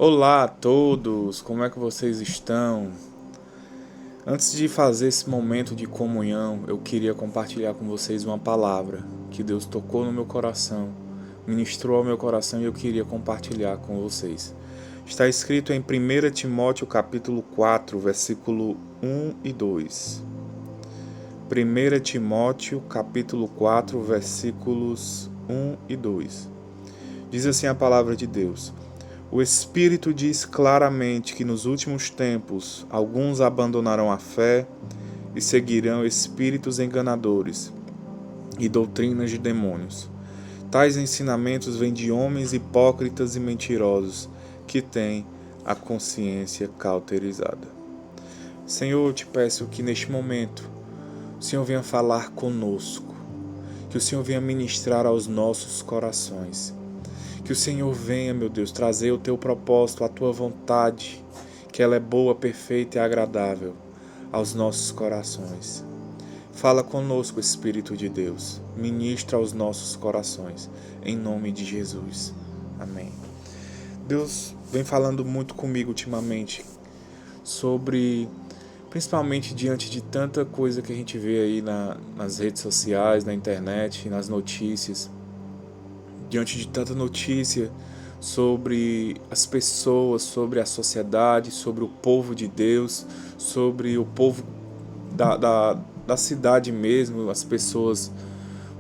Olá a todos, como é que vocês estão? Antes de fazer esse momento de comunhão, eu queria compartilhar com vocês uma palavra que Deus tocou no meu coração, ministrou ao meu coração e eu queria compartilhar com vocês. Está escrito em 1 Timóteo capítulo 4, versículo 1 e 2. 1 Timóteo capítulo 4, versículos 1 e 2. Diz assim a palavra de Deus: O Espírito diz claramente que nos últimos tempos alguns abandonarão a fé e seguirão espíritos enganadores e doutrinas de demônios. Tais ensinamentos vêm de homens hipócritas e mentirosos que têm a consciência cauterizada. Senhor, eu te peço que neste momento o Senhor venha falar conosco, que o Senhor venha ministrar aos nossos corações. Que o Senhor venha, meu Deus, trazer o teu propósito, a tua vontade, que ela é boa, perfeita e agradável aos nossos corações. Fala conosco, Espírito de Deus, ministra aos nossos corações, em nome de Jesus. Amém. Deus vem falando muito comigo ultimamente sobre, principalmente diante de tanta coisa que a gente vê aí nas redes sociais, na internet, nas notícias, diante de tanta notícia sobre as pessoas, sobre a sociedade, sobre o povo de Deus, sobre o povo da cidade mesmo, as pessoas,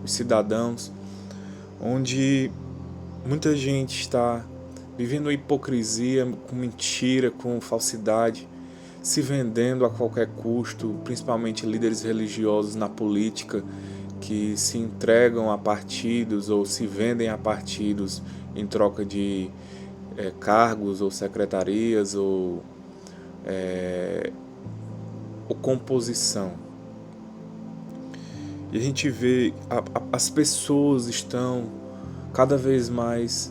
os cidadãos, onde muita gente está vivendo a hipocrisia, com mentira, com falsidade, se vendendo a qualquer custo, principalmente líderes religiosos na política, que se entregam a partidos ou se vendem a partidos em troca de cargos ou secretarias ou composição. E a gente vê as pessoas estão cada vez mais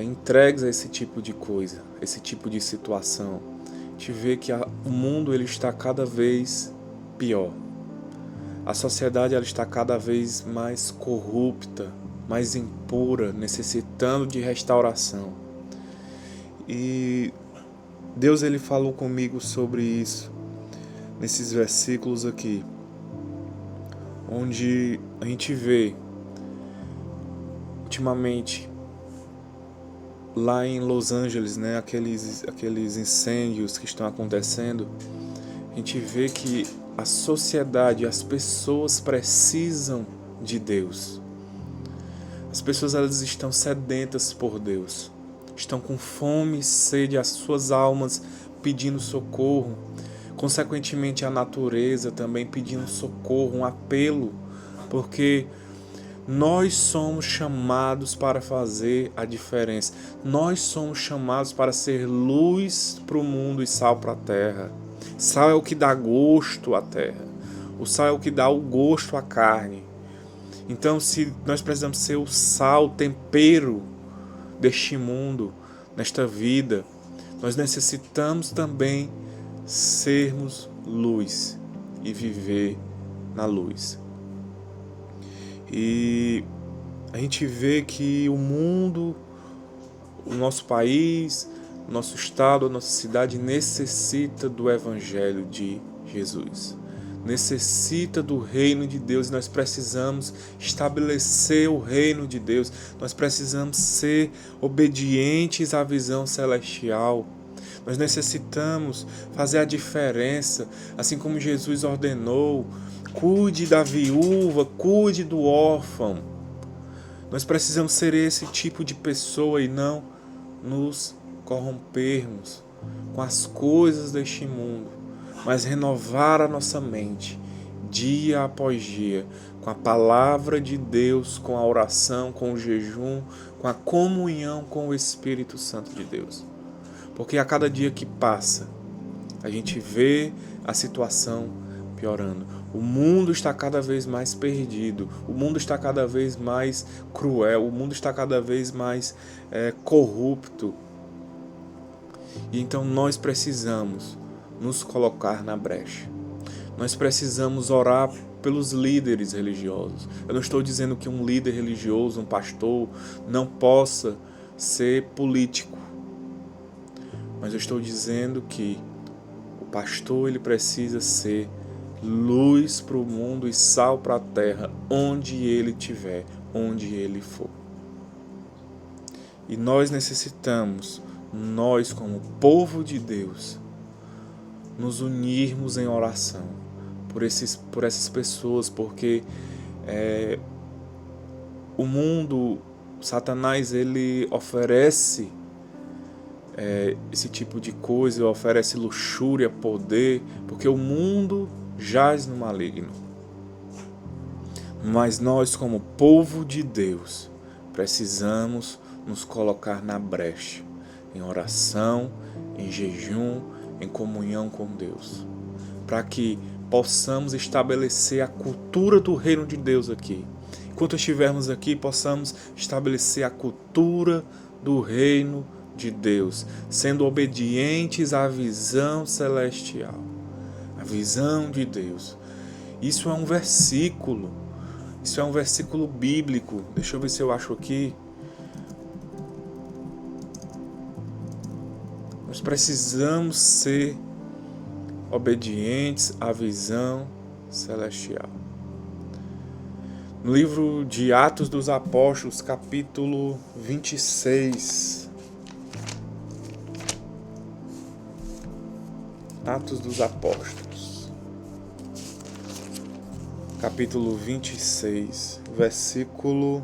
entregues a esse tipo de coisa, esse tipo de situação. A gente vê que o mundo ele está cada vez pior. A sociedade ela está cada vez mais corrupta, mais impura, necessitando de restauração. E Deus ele falou comigo sobre isso nesses versículos aqui, onde a gente vê ultimamente lá em Los Angeles, né, aqueles incêndios que estão acontecendo. A gente vê que a sociedade, as pessoas precisam de Deus. As pessoas elas estão sedentas por Deus. Estão com fome e sede, as suas almas pedindo socorro. Consequentemente, a natureza também pedindo socorro, um apelo, porque nós somos chamados para fazer a diferença. Nós somos chamados para ser luz para o mundo e sal para a terra. Sal é o que dá gosto à terra. O sal é o que dá o gosto à carne. Então, se nós precisamos ser o sal, o tempero deste mundo, nesta vida, nós necessitamos também sermos luz e viver na luz. E a gente vê que o mundo, o nosso país, nosso estado, a nossa cidade necessita do Evangelho de Jesus. Necessita do reino de Deus. Nós precisamos estabelecer o reino de Deus. Nós precisamos ser obedientes à visão celestial. Nós necessitamos fazer a diferença, assim como Jesus ordenou. Cuide da viúva, cuide do órfão. Nós precisamos ser esse tipo de pessoa e não nos corrompermos com as coisas deste mundo, mas renovar a nossa mente dia após dia com a palavra de Deus, com a oração, com o jejum, com a comunhão com o Espírito Santo de Deus. Porque a cada dia que passa, a gente vê a situação piorando. O mundo está cada vez mais perdido, o mundo está cada vez mais cruel, o mundo está cada vez mais corrupto. E então nós precisamos nos colocar na brecha. Nós precisamos orar pelos líderes religiosos. Eu não estou dizendo que um líder religioso, um pastor, não possa ser político. mas eu estou dizendo que o pastor ele precisa ser luz para o mundo e sal para a terra, onde ele estiver, onde ele for. E nós necessitamos, nós como povo de Deus, nos unirmos em oração por essas pessoas, porque o mundo, Satanás, ele oferece esse tipo de coisa, oferece luxúria, poder, porque o mundo jaz no maligno. Mas nós, como povo de Deus, precisamos nos colocar na brecha, em oração, em jejum, em comunhão com Deus, para que possamos estabelecer a cultura do reino de Deus aqui. Enquanto estivermos aqui, possamos estabelecer a cultura do reino de Deus, sendo obedientes à visão celestial, a visão de Deus. Isso é um versículo bíblico. Deixa eu ver se eu acho aqui. Nós precisamos ser obedientes à visão celestial. No livro de Atos dos Apóstolos, capítulo 26. Atos dos Apóstolos, capítulo 26, versículo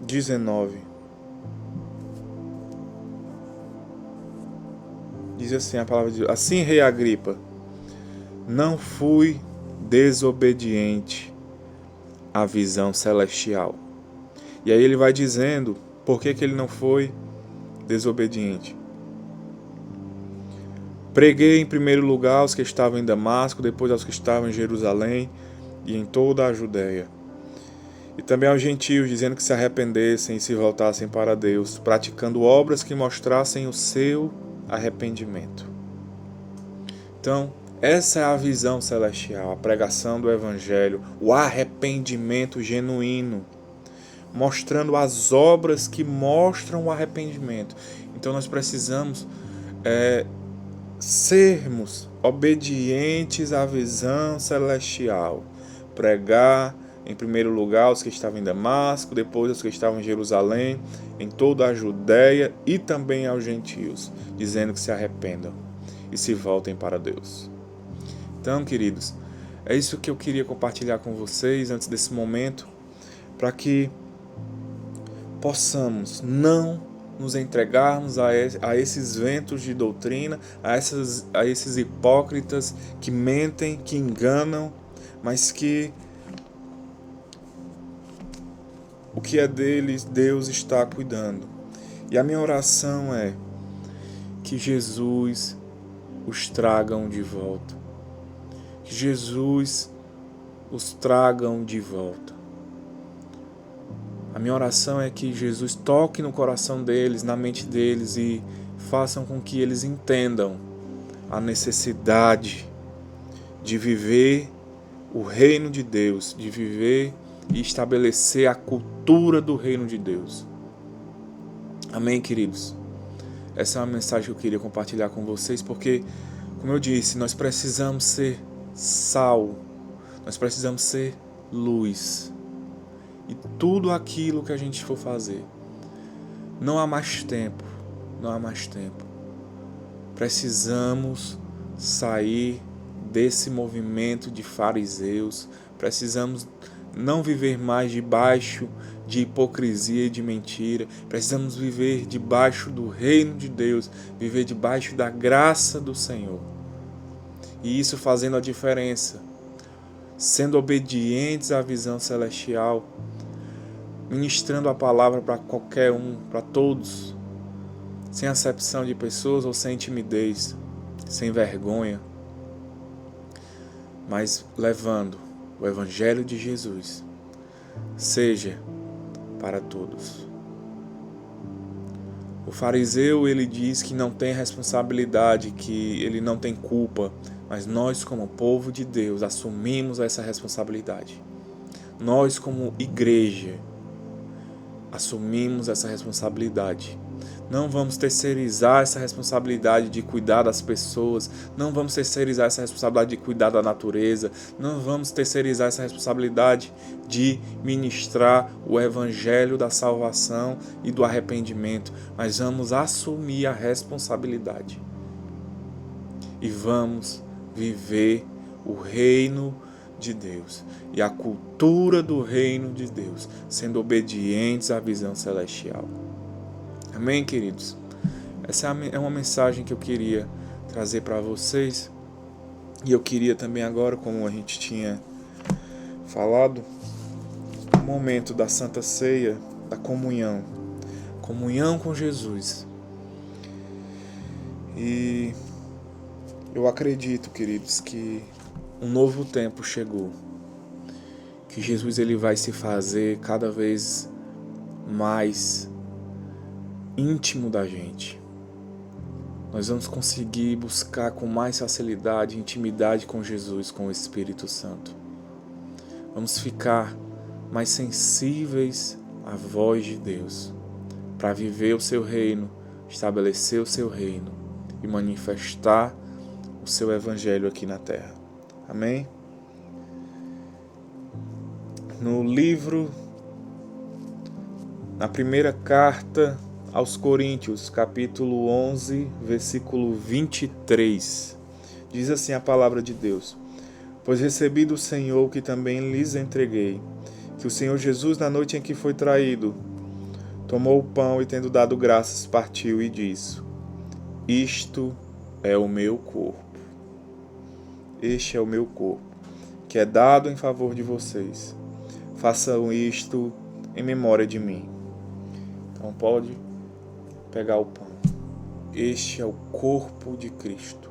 19. Diz assim a palavra de Deus: assim, rei Agripa, não fui desobediente à visão celestial. E aí ele vai dizendo por que ele não foi desobediente. Preguei em primeiro lugar aos que estavam em Damasco, depois aos que estavam em Jerusalém e em toda a Judéia. E também aos gentios, dizendo que se arrependessem e se voltassem para Deus, praticando obras que mostrassem o seu arrependimento. Então, essa é a visão celestial, a pregação do Evangelho, o arrependimento genuíno, mostrando as obras que mostram o arrependimento. Então nós precisamos sermos obedientes à visão celestial, pregar em primeiro lugar aos que estavam em Damasco, depois aos que estavam em Jerusalém, em toda a Judéia e também aos gentios, dizendo que se arrependam e se voltem para Deus. Então, queridos, é isso que eu queria compartilhar com vocês antes desse momento, para que possamos não nos entregarmos a esses ventos de doutrina, a esses hipócritas que mentem, que enganam, mas que o que é deles, Deus está cuidando. E a minha oração é que Jesus os tragam de volta. Que Jesus os tragam de volta. A minha oração é que Jesus toque no coração deles, na mente deles e façam com que eles entendam a necessidade de viver o reino de Deus, de viver e estabelecer a cultura do reino de Deus. Amém, queridos? Essa é uma mensagem que eu queria compartilhar com vocês, porque, como eu disse, nós precisamos ser sal, nós precisamos ser luz. E tudo aquilo que a gente for fazer, não há mais tempo, não há mais tempo. Precisamos sair desse movimento de fariseus, precisamos não viver mais debaixo de hipocrisia e de mentira, precisamos viver debaixo do reino de Deus, viver debaixo da graça do Senhor. E isso fazendo a diferença, sendo obedientes à visão celestial, ministrando a palavra para qualquer um, para todos, sem acepção de pessoas ou sem timidez, sem vergonha, mas levando o Evangelho de Jesus, seja para todos. O fariseu, ele diz que não tem responsabilidade, que ele não tem culpa, mas nós, como povo de Deus, assumimos essa responsabilidade. Nós, como igreja, assumimos essa responsabilidade Não vamos terceirizar essa responsabilidade de cuidar das pessoas. Não vamos terceirizar essa responsabilidade de cuidar da natureza. Não vamos terceirizar essa responsabilidade de ministrar o evangelho da salvação e do arrependimento. Mas vamos assumir a responsabilidade. E vamos viver o reino de Deus e a cultura do reino de Deus, sendo obedientes à visão celestial. Amém, queridos? Essa é uma mensagem que eu queria trazer para vocês. E eu queria também agora, como a gente tinha falado, o momento da Santa Ceia, da comunhão. Comunhão com Jesus. E eu acredito, queridos, que um novo tempo chegou. Que Jesus ele vai se fazer cada vez mais íntimo da gente. Nós vamos conseguir buscar com mais facilidade intimidade com Jesus, com o Espírito Santo. Vamos ficar mais sensíveis à voz de Deus, para viver o seu reino, estabelecer o seu reino e manifestar o seu evangelho aqui na terra. Amém? No livro, na primeira carta aos Coríntios, capítulo 11, versículo 23, diz assim a palavra de Deus: Pois recebi do Senhor o que também lhes entreguei, que o Senhor Jesus, na noite em que foi traído, tomou o pão e, tendo dado graças, partiu e disse: Isto é o meu corpo. Este é o meu corpo, que é dado em favor de vocês. Façam isto em memória de mim. Então pode pegar o pão. Este é o corpo de Cristo.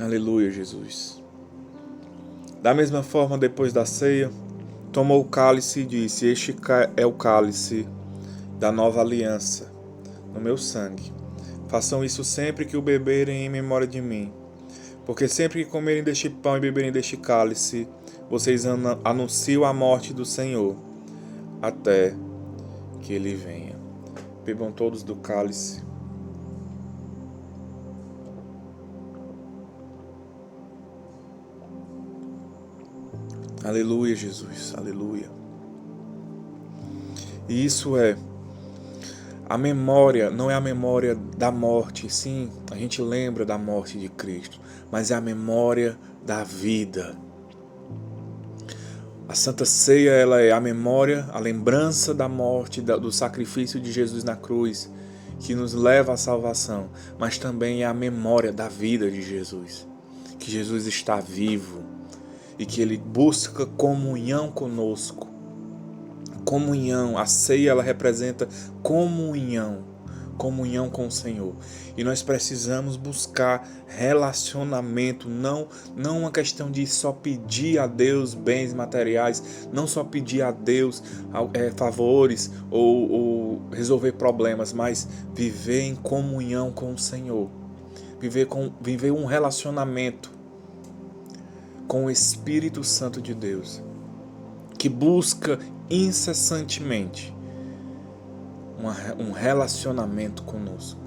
Aleluia, Jesus. Da mesma forma, depois da ceia, tomou o cálice e disse: Este é o cálice da nova aliança, no meu sangue. Façam isso sempre que o beberem em memória de mim. Porque sempre que comerem deste pão e beberem deste cálice, vocês anunciam a morte do Senhor, até que ele venha. Bebam todos do cálice. Aleluia, Jesus, aleluia. E isso é a memória, não é a memória da morte, sim, a gente lembra da morte de Cristo, mas é a memória da vida. A Santa Ceia, ela é a memória, a lembrança da morte, do sacrifício de Jesus na cruz, que nos leva à salvação, mas também é a memória da vida de Jesus, que Jesus está vivo e que ele busca comunhão conosco. Comunhão, a ceia ela representa comunhão com o Senhor. E nós precisamos buscar relacionamento, não uma questão de só pedir a Deus bens materiais, não só pedir a Deus favores ou resolver problemas, mas viver em comunhão com o Senhor, viver um relacionamento com o Espírito Santo de Deus, que busca incessantemente um relacionamento conosco.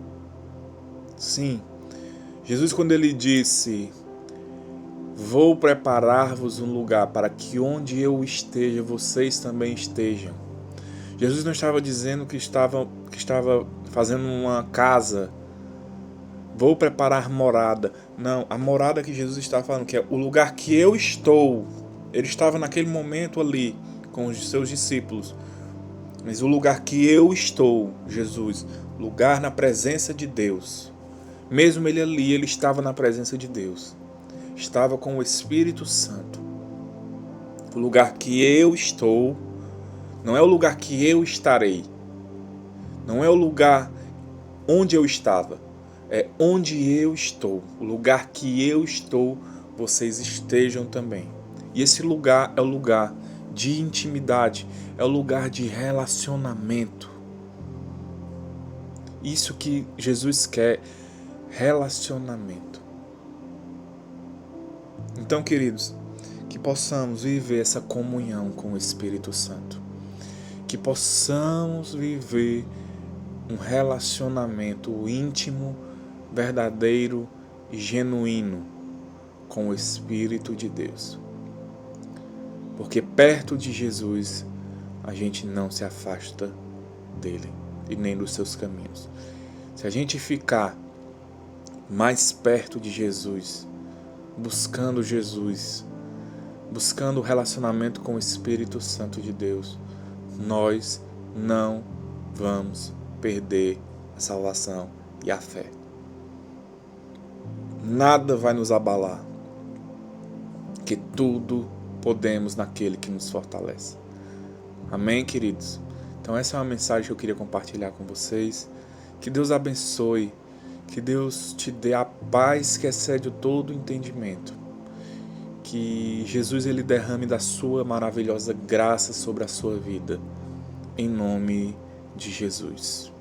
Sim, Jesus, quando ele disse: Vou preparar-vos um lugar para que onde eu esteja, vocês também estejam. Jesus não estava dizendo que estava fazendo uma casa. Vou preparar morada. Não, a morada que Jesus está falando, que é o lugar que eu estou. Ele estava naquele momento ali com os seus discípulos. Mas o lugar que eu estou, Jesus, lugar na presença de Deus. Mesmo ele ali, ele estava na presença de Deus. Estava com o Espírito Santo. O lugar que eu estou, não é o lugar que eu estarei. Não é o lugar onde eu estava. É onde eu estou. O lugar que eu estou, vocês estejam também. E esse lugar é o lugar de intimidade, é o lugar de relacionamento. Isso que Jesus quer, relacionamento. Então, queridos, que possamos viver essa comunhão com o Espírito Santo. Que possamos viver um relacionamento íntimo, verdadeiro e genuíno com o Espírito de Deus. Porque perto de Jesus, a gente não se afasta dele e nem dos seus caminhos. Se a gente ficar mais perto de Jesus, buscando Jesus, buscando o relacionamento com o Espírito Santo de Deus, nós não vamos perder a salvação e a fé. Nada vai nos abalar, que tudo podemos naquele que nos fortalece. Amém, queridos? Então essa é uma mensagem que eu queria compartilhar com vocês. Que Deus abençoe, que Deus te dê a paz que excede todo o entendimento. Que Jesus ele derrame da sua maravilhosa graça sobre a sua vida. Em nome de Jesus.